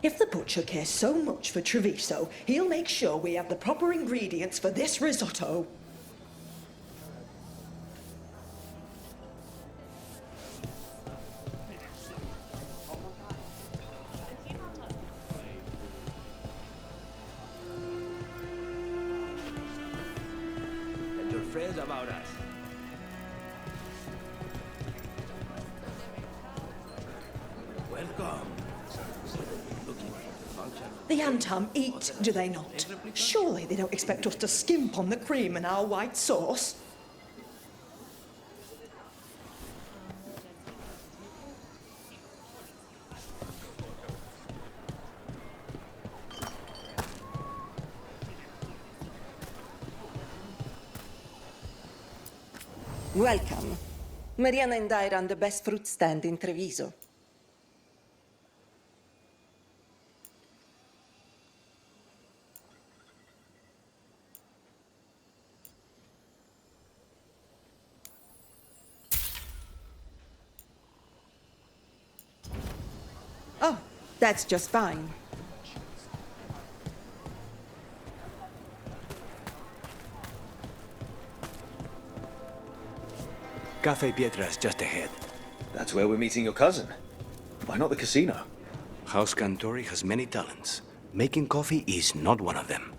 If the butcher cares so much for Treviso, he'll make sure we have the proper ingredients for this risotto. Tell your friends about us. Welcome. The Antam eat, do they not? Surely they don't expect us to skimp on the cream and our white sauce. Welcome. Mariana and I run the best fruit stand in Treviso. Oh, that's just fine. Café Pietra's just ahead. That's where we're meeting your cousin. Why not the casino? House Cantori has many talents. Making coffee is not one of them.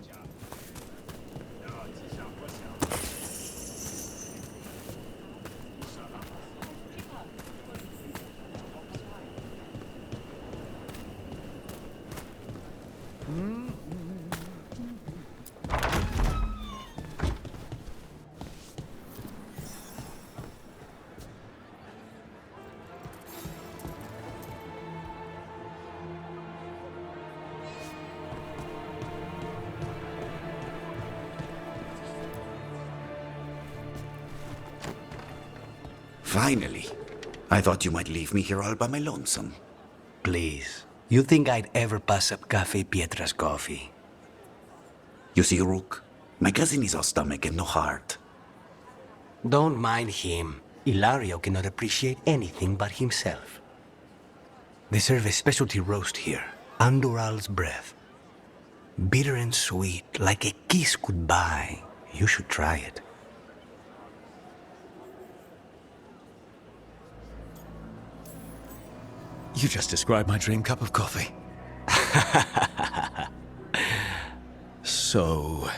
Finally. I thought you might leave me here all by my lonesome. Please. You think I'd ever pass up Café Pietra's coffee? You see, Rook, my cousin is all stomach and no heart. Don't mind him. Ilario cannot appreciate anything but himself. They serve a specialty roast here, Andoral's breath. Bitter and sweet, like a kiss goodbye. You should try it. You just described my dream cup of coffee. So,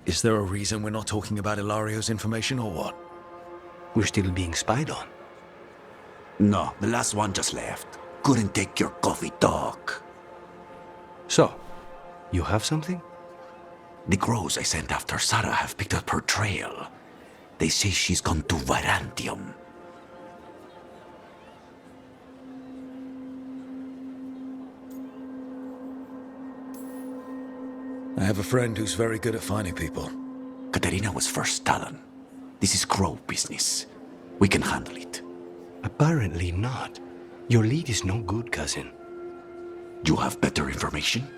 is there a reason we're not talking about Ilario's information or what? We're still being spied on. No, the last one just left. Couldn't take your coffee talk. So, you have something? The crows I sent after Sarah have picked up her trail. They say she's gone to Varantium. I have a friend who's very good at finding people. Katerina was first Talon. This is crow business. We can handle it. Apparently not. Your lead is no good, cousin. You have better information?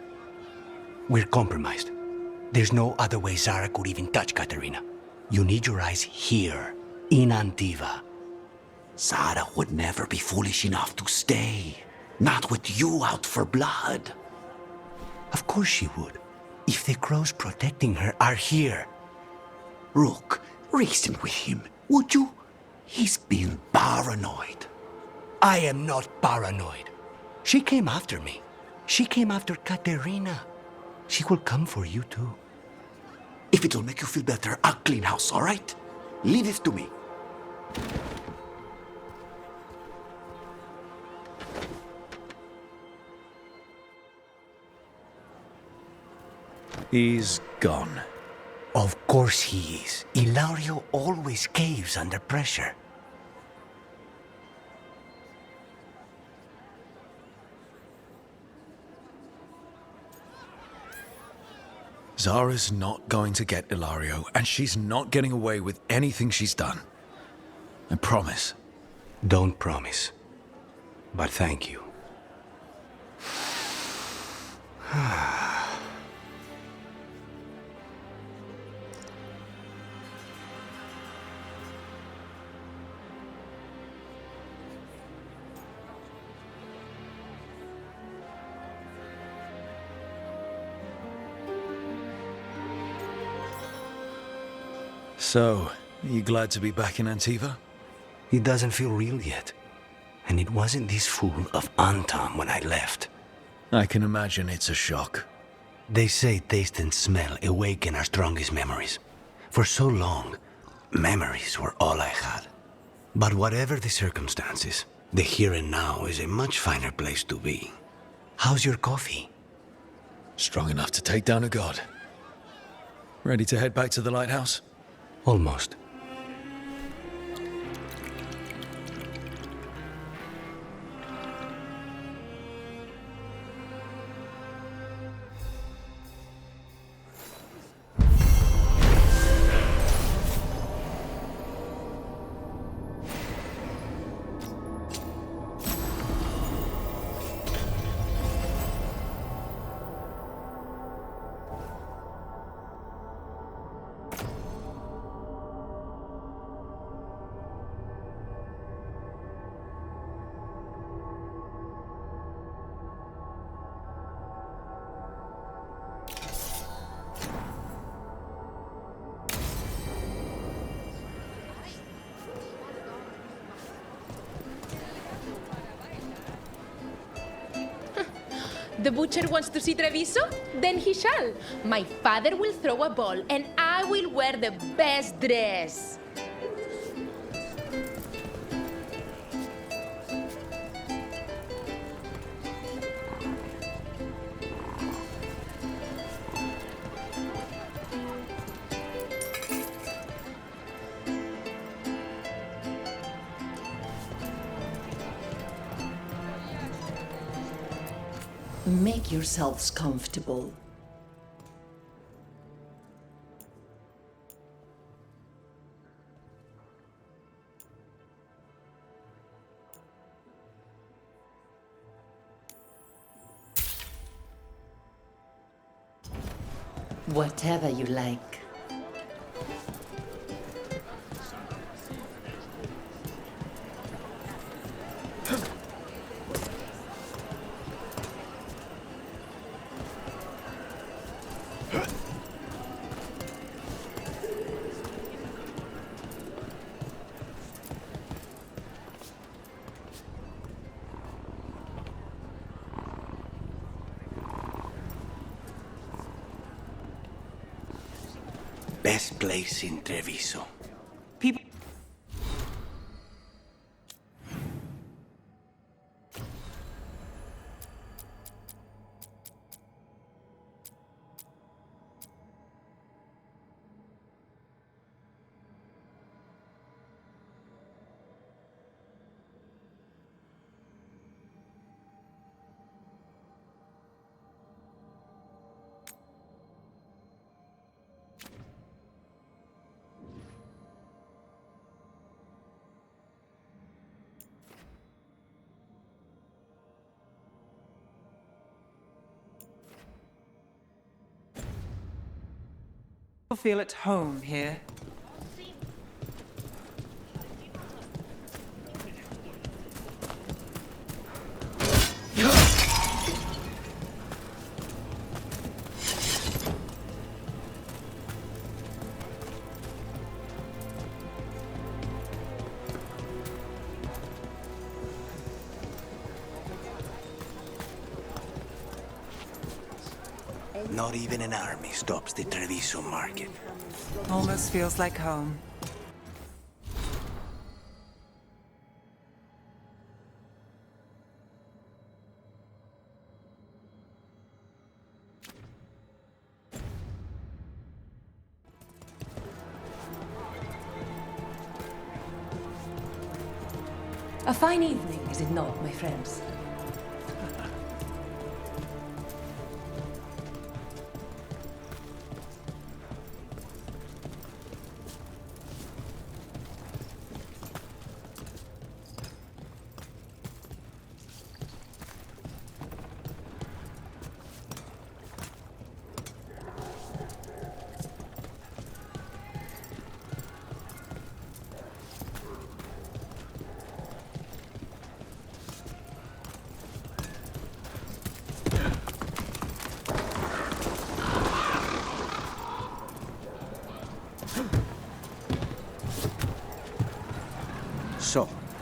We're compromised. There's no other way Zara could even touch Katerina. You need your eyes here, in Antiva. Zara would never be foolish enough to stay. Not with you out for blood. Of course she would. If the crows protecting her are here. Rook, reason with him, would you? He's being paranoid. I am not paranoid. She came after me. She came after Katerina. She will come for you too. If it'll make you feel better, I'll clean house, all right? Leave it to me. He's gone. Of course he is. Ilario always caves under pressure. Zara's not going to get Ilario, and she's not getting away with anything she's done. I promise. Don't promise. But thank you. So, are you glad to be back in Antiva? It doesn't feel real yet. And it wasn't this fool of Anton when I left. I can imagine it's a shock. They say taste and smell awaken our strongest memories. For so long, memories were all I had. But whatever the circumstances, the here and now is a much finer place to be. How's your coffee? Strong enough to take down a god. Ready to head back to the lighthouse? Almost. The butcher wants to see Treviso? Then he shall. My father will throw a ball, and I will wear the best dress. Make yourselves comfortable. Whatever you like. Best place in Treviso. People. Feel at home here. Not even an army stops the Treviso market. Almost feels like home. A fine evening, is it not, my friends?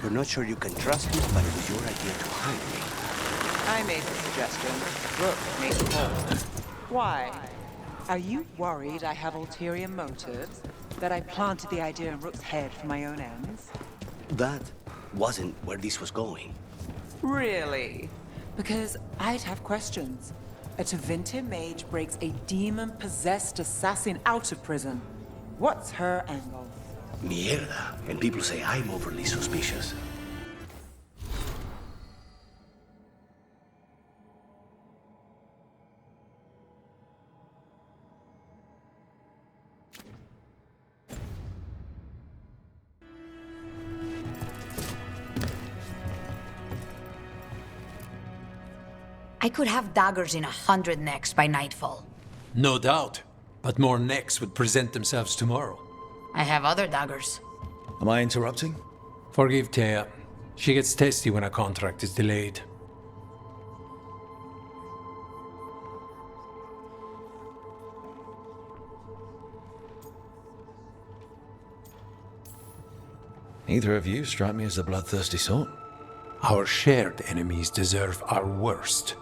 You're not sure you can trust me, but it was your idea to hide me. I made the suggestion. Rook made the call. Why? Are you worried I have ulterior motives? That I planted the idea in Rook's head for my own ends? That wasn't where this was going. Really? Because I'd have questions. A Tevinter mage breaks a demon-possessed assassin out of prison. What's her angle? Mierda. And people say I'm overly suspicious. I could have daggers in 100 necks by nightfall. No doubt. But more necks would present themselves tomorrow. I have other daggers. Am I interrupting? Forgive Thea. She gets testy when a contract is delayed. Neither of you strike me as a bloodthirsty sort. Our shared enemies deserve our worst.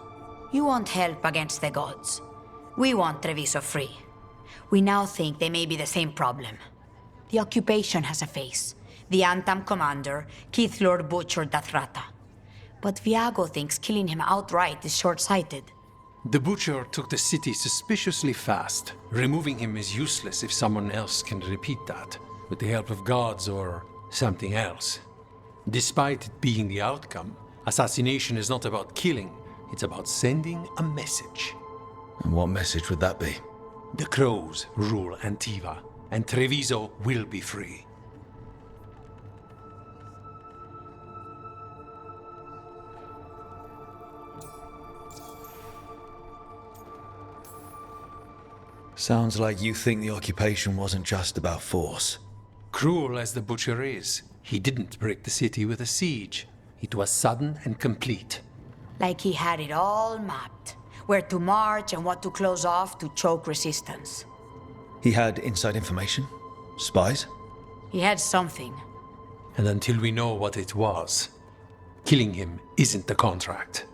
You want help against the gods. We want Treviso free. We now think they may be the same problem. The occupation has a face. The Antam commander, Keith Lord Butcher Dathrata. But Viago thinks killing him outright is short-sighted. The Butcher took the city suspiciously fast. Removing him is useless if someone else can repeat that, with the help of gods or something else. Despite it being the outcome, assassination is not about killing, it's about sending a message. And what message would that be? The Crows rule Antiva, and Treviso will be free. Sounds like you think the occupation wasn't just about force. Cruel as the Butcher is, he didn't break the city with a siege. It was sudden and complete. Like he had it all mapped. Where to march and what to close off to choke resistance. He had inside information? Spies? He had something. And until we know what it was, killing him isn't the contract.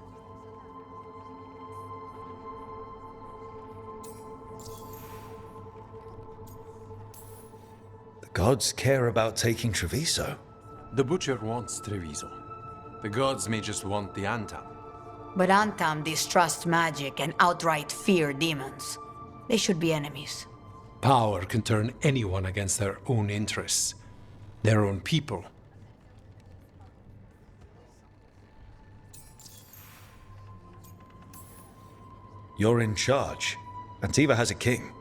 The gods care about taking Treviso. The Butcher wants Treviso. The gods may just want the Antam. But Antam distrust magic and outright fear demons. They should be enemies. Power can turn anyone against their own interests, their own people. You're in charge. Antiva has a king.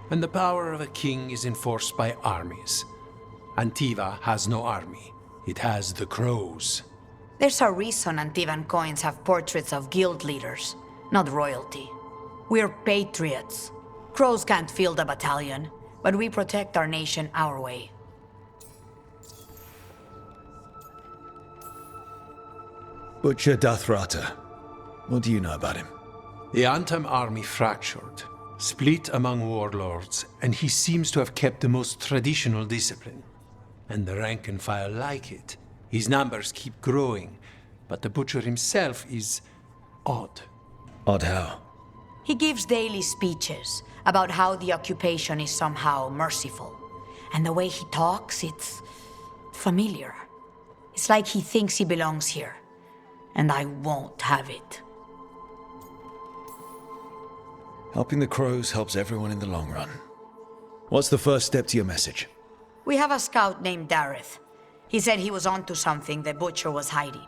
And the power of a king is enforced by armies. Antiva has no army. It has the Crows. There's a reason Antivan coins have portraits of guild leaders, not royalty. We're patriots. Crows can't field a battalion, but we protect our nation our way. Butcher Dathrata. What do you know about him? The Antam army fractured, split among warlords, and he seems to have kept the most traditional discipline. And the rank and file like it. His numbers keep growing, but the Butcher himself is odd. Odd how? He gives daily speeches about how the occupation is somehow merciful. And the way he talks, it's familiar. It's like he thinks he belongs here. And I won't have it. Helping the Crows helps everyone in the long run. What's the first step to your message? We have a scout named Dareth. He said he was onto something the Butcher was hiding.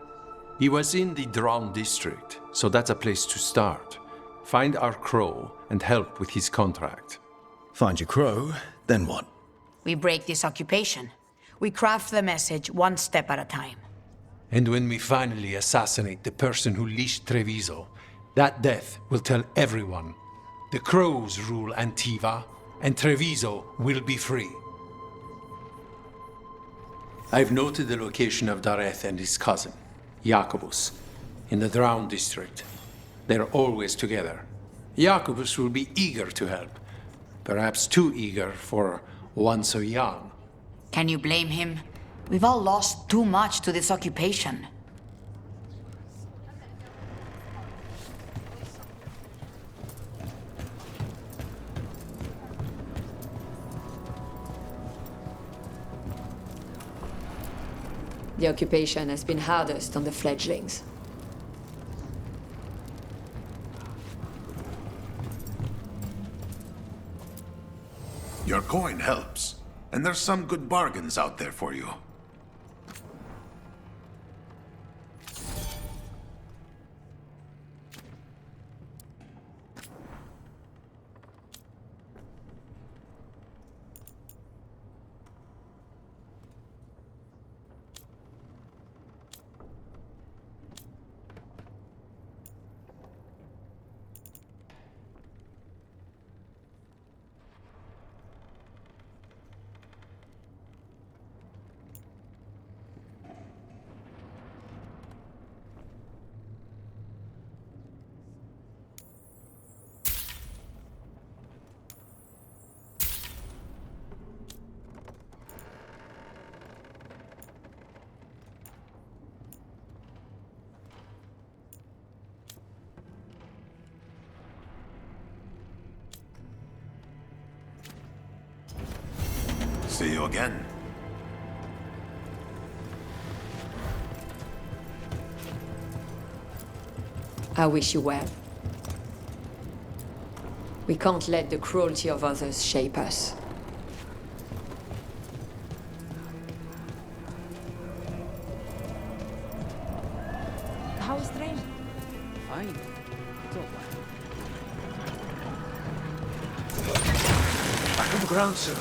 He was in the Drown district, so that's a place to start. Find our Crow and help with his contract. Find your Crow, then what? We break this occupation. We craft the message one step at a time. And when we finally assassinate the person who leashed Treviso, that death will tell everyone. The Crows rule Antiva, and Treviso will be free. I've noted the location of Dareth and his cousin, Jacobus, in the Drown district. They're always together. Jacobus will be eager to help. Perhaps too eager for one so young. Can you blame him? We've all lost too much to this occupation. The occupation has been hardest on the fledglings. Your coin helps, and there's some good bargains out there for you. See you again. I wish you well. We can't let the cruelty of others shape us. How's the rain? Fine. It's all right. Back on the ground, sir.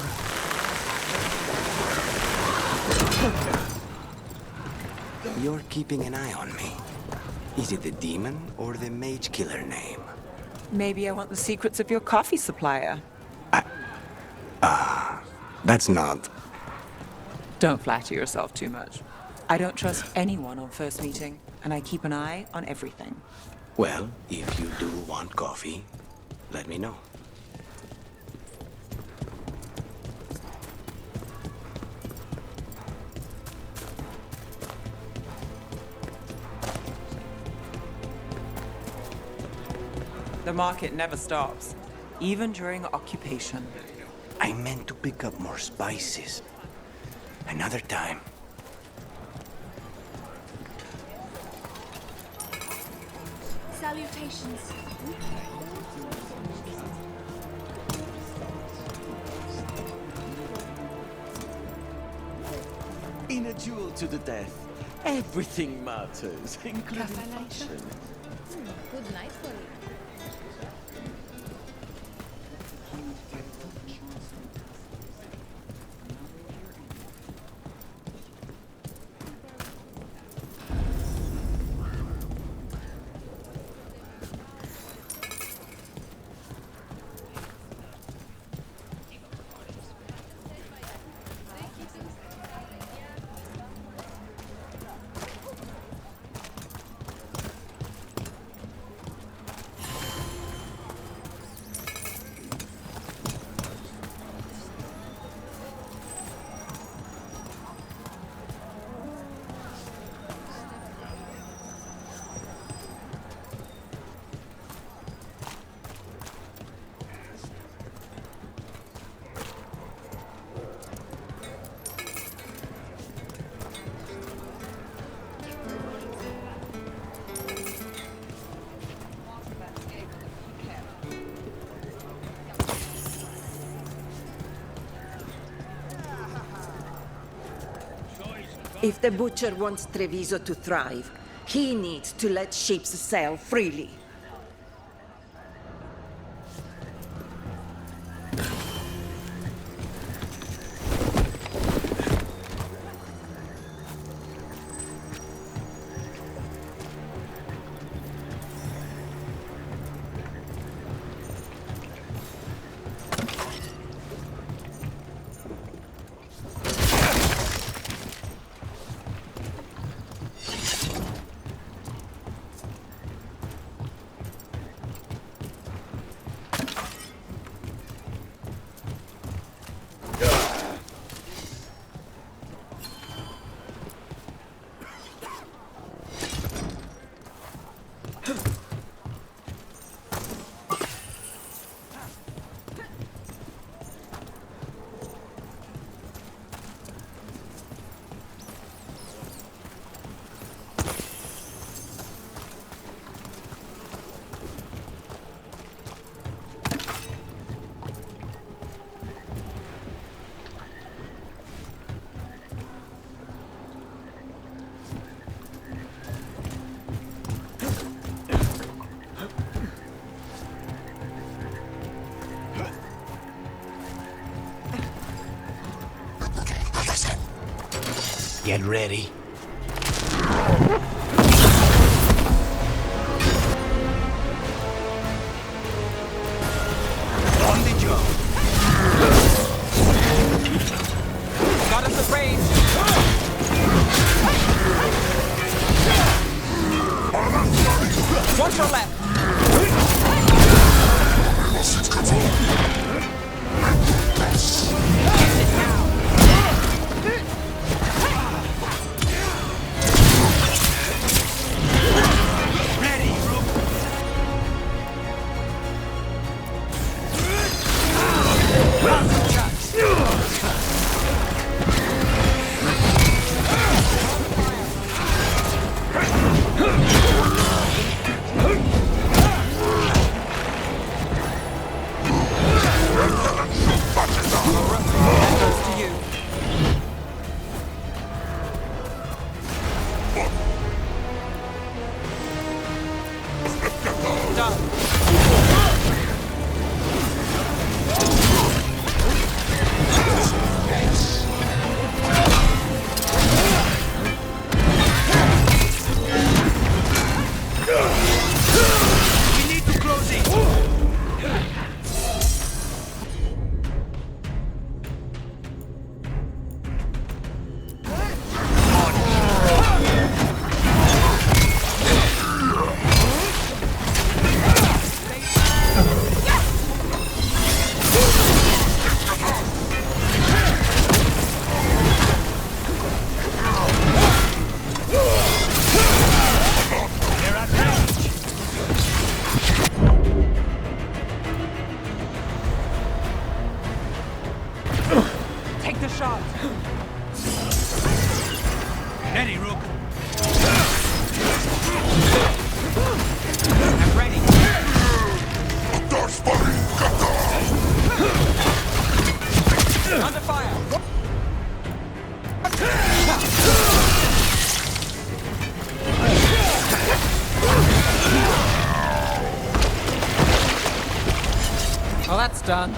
You're keeping an eye on me. Is it the demon or the mage killer name? Maybe I want the secrets of your coffee supplier. That's not... Don't flatter yourself too much. I don't trust anyone on first meeting, and I keep an eye on everything. Well, if you do want coffee, let me know. The market never stops, even during occupation. I meant to pick up more spices. Another time. Salutations. In a duel to the death, everything matters, including fashion. Good night for you. If the butcher wants Treviso to thrive, he needs to let ships sail freely. Get ready. On the job. Got us at range. Watch your left. Take the shot. Ready, Rook. I'm ready. Under fire. Well, that's done.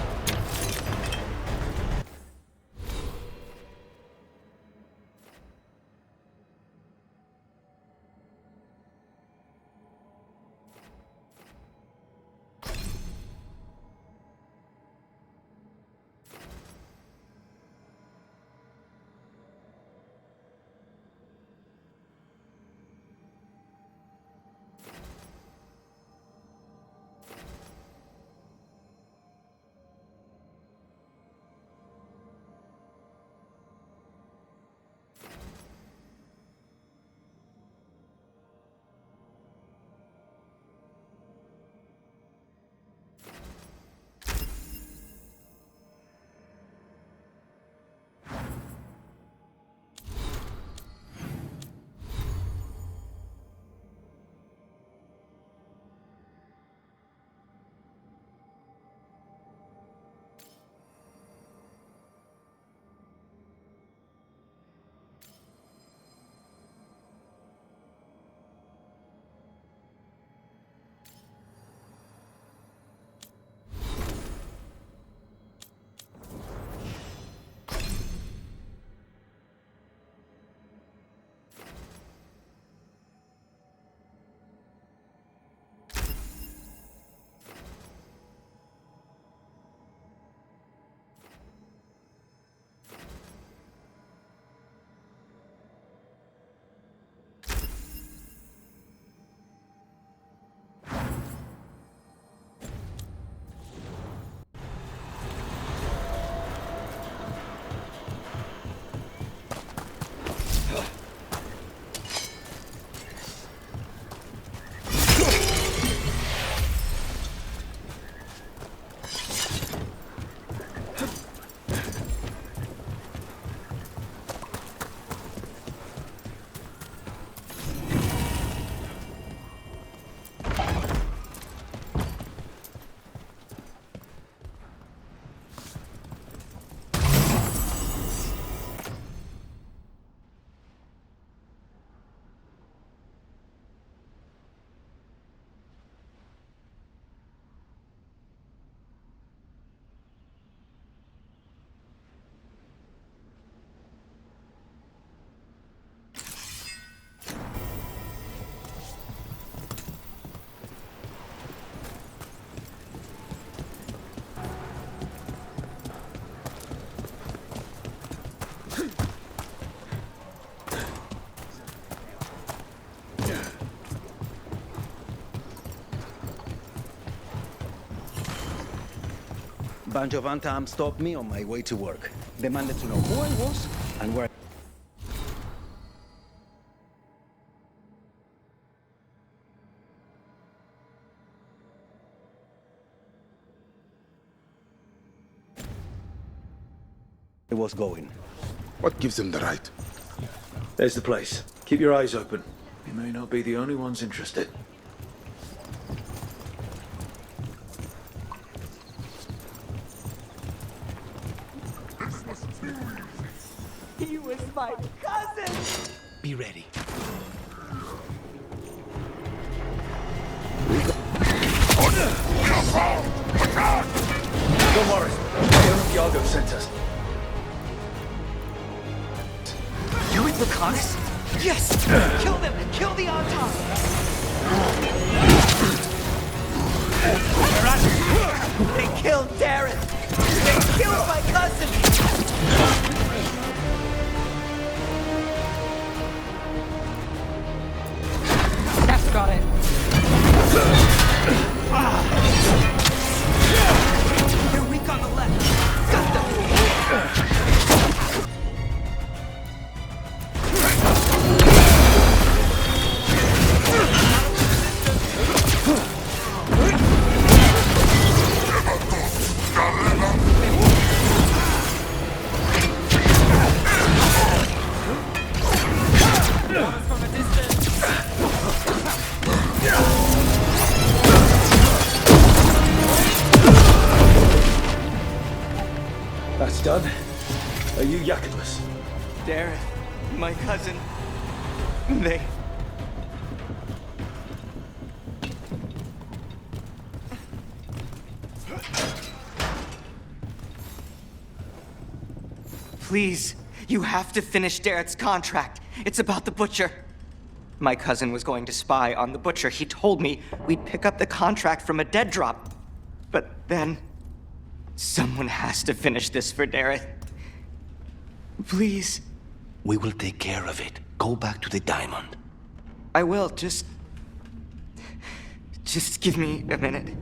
Bunch of Antam stopped me on my way to work. Demanded to know who I was and where I was going. What gives them the right? There's the place. Keep your eyes open. We may not be the only ones interested. He was my cousin! be ready. Go, Morris. Yago sent us. You with Lucanus? Yes! Kill them! Kill the Anton! They killed Darren! They killed my cousin! That's got it. They're weak on the left! Got them! That's done. Are you Jacobus? Darren, my cousin, they... Please, you have to finish Darrett's contract. It's about the Butcher. My cousin was going to spy on the Butcher. He told me we'd pick up the contract from a dead drop. But then... someone has to finish this for Darrett. Please. We will take care of it. Go back to the diamond. I will, just give me a minute.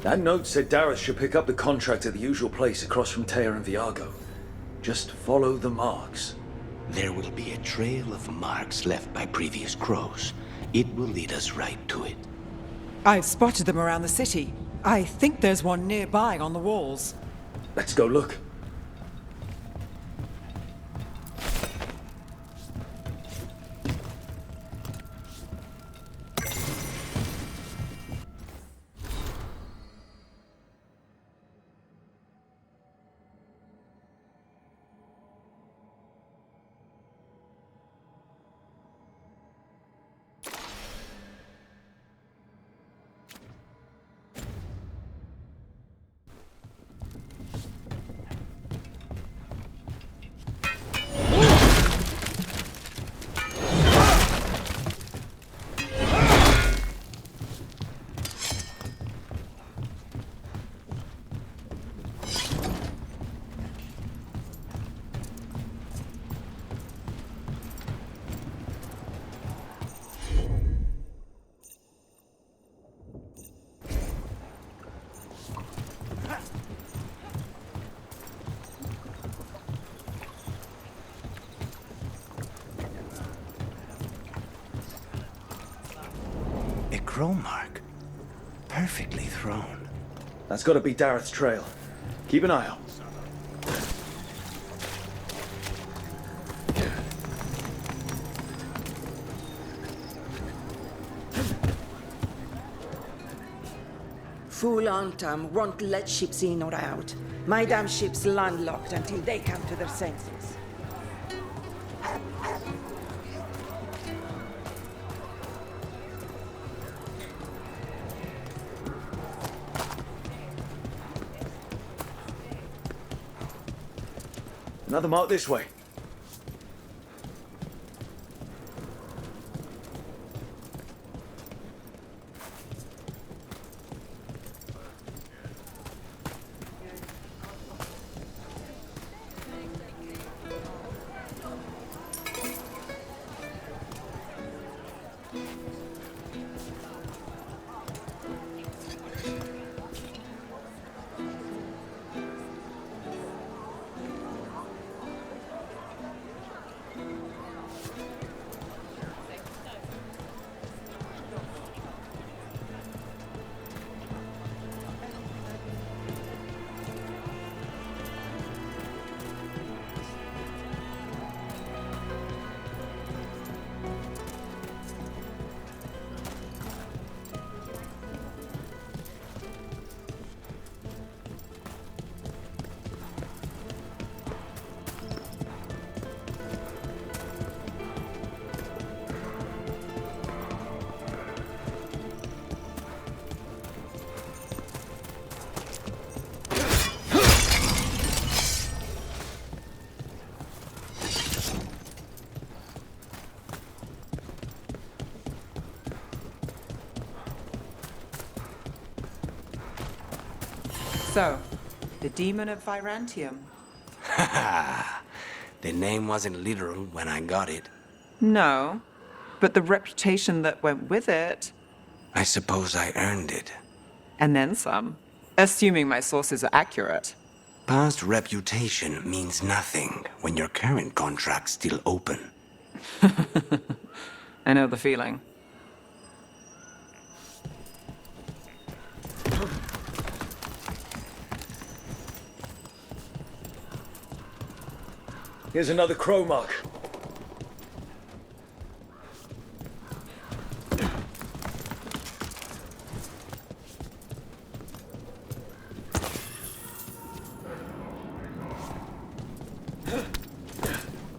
That note said Darius should pick up the contract at the usual place across from Tear and Viago. Just follow the marks. There will be a trail of marks left by previous crows. It will lead us right to it. I've spotted them around the city. I think there's one nearby on the walls. Let's go look. A crow mark. Perfectly thrown. That's gotta be Dareth's trail. Keep an eye out. Fool Antam won't let ships in or out. My damn ship's landlocked until they come to their senses. Another mark this way. So, the demon of Virantium. The name wasn't literal when I got it. No, but the reputation that went with it. I suppose I earned it. And then some, assuming my sources are accurate. Past reputation means nothing when your current contract's still open. I know the feeling. Here's another crow mark.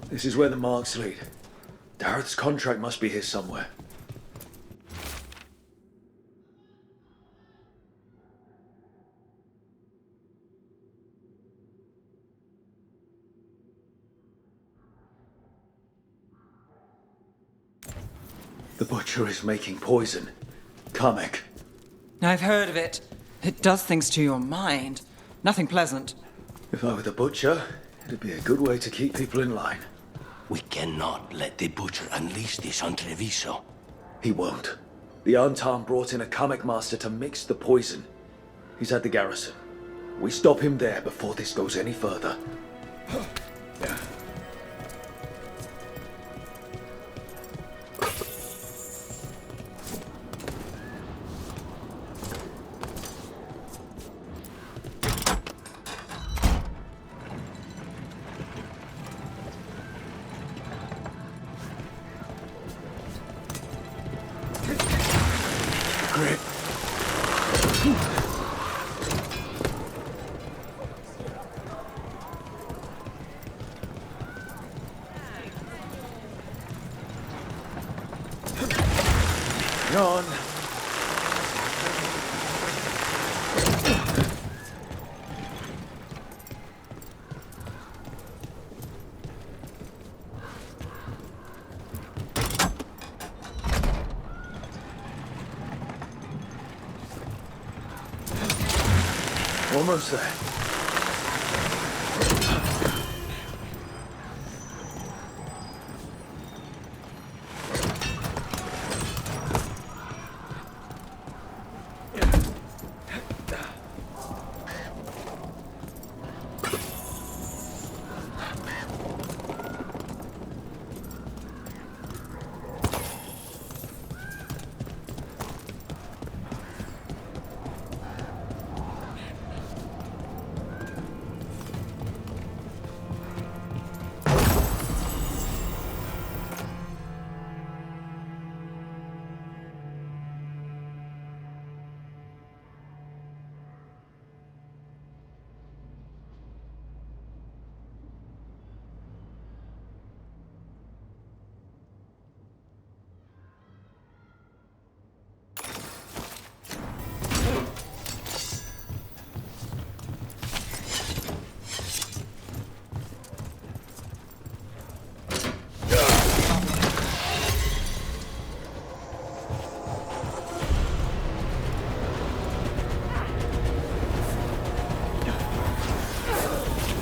This is where the marks lead. Dareth's contract must be here somewhere. The butcher is making poison. Kamek. I've heard of it. It does things to your mind. Nothing pleasant. If I were the butcher, it'd be a good way to keep people in line. We cannot let the butcher unleash this on Treviso. He won't. The Antam brought in a Kamek master to mix the poison. He's at the garrison. We stop him there before this goes any further. On. Almost there.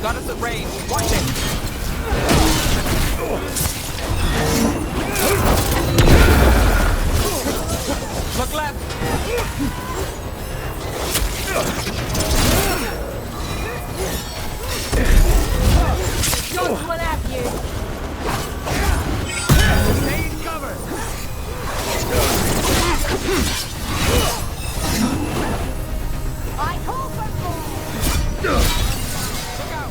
Got us at range. Watch it. Look left. Shots will have you. Stay in cover. I call for more. Look out.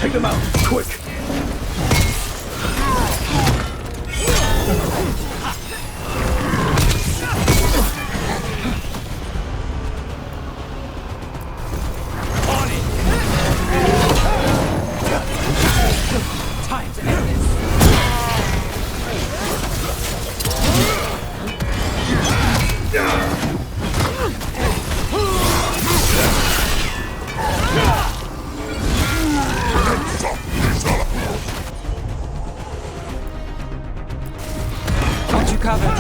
Take them out, quick! Time to end this. Got you covered.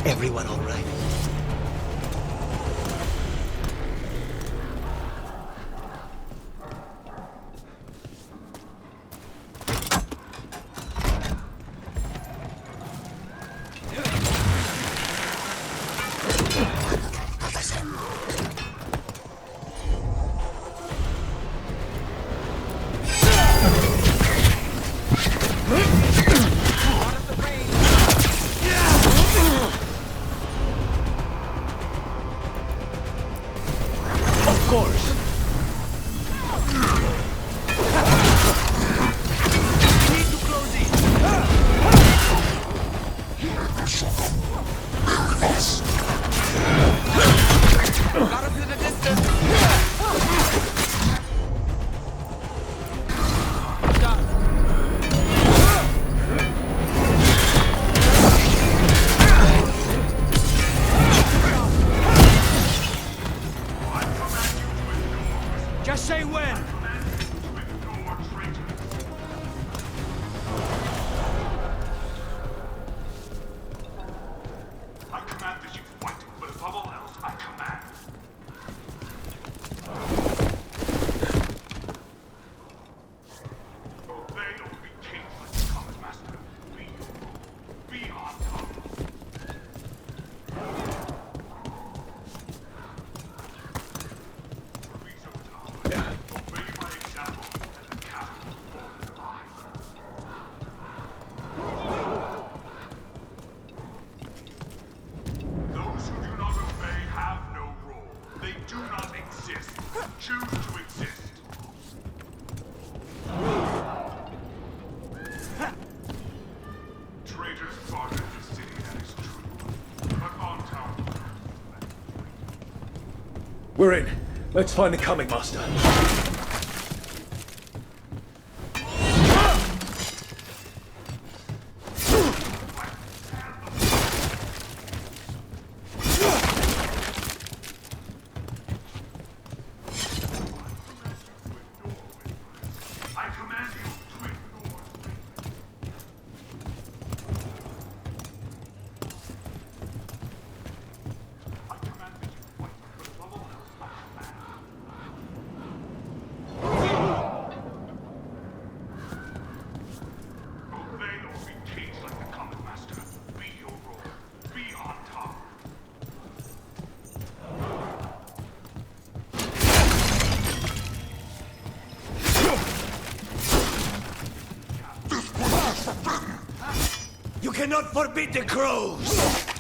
Everyone all right? Of course! Got us in the distance. Just say when! I command that you fight, but above all else, I command. Obey or be caged like the common master. Be your rule. Be on top. Be so tough. Obey my example, and the castle will fall in your eyes. Those who do not obey have no role. They do not exist. Choose to exist. Traitors guarded the city, that is true. But on town. We're in. Let's find the coming master. I command you to ignore. I command that you fight, but above all else, I command. Obey or be caged like the common master. Be your role. Be on top. You cannot forbid the crows!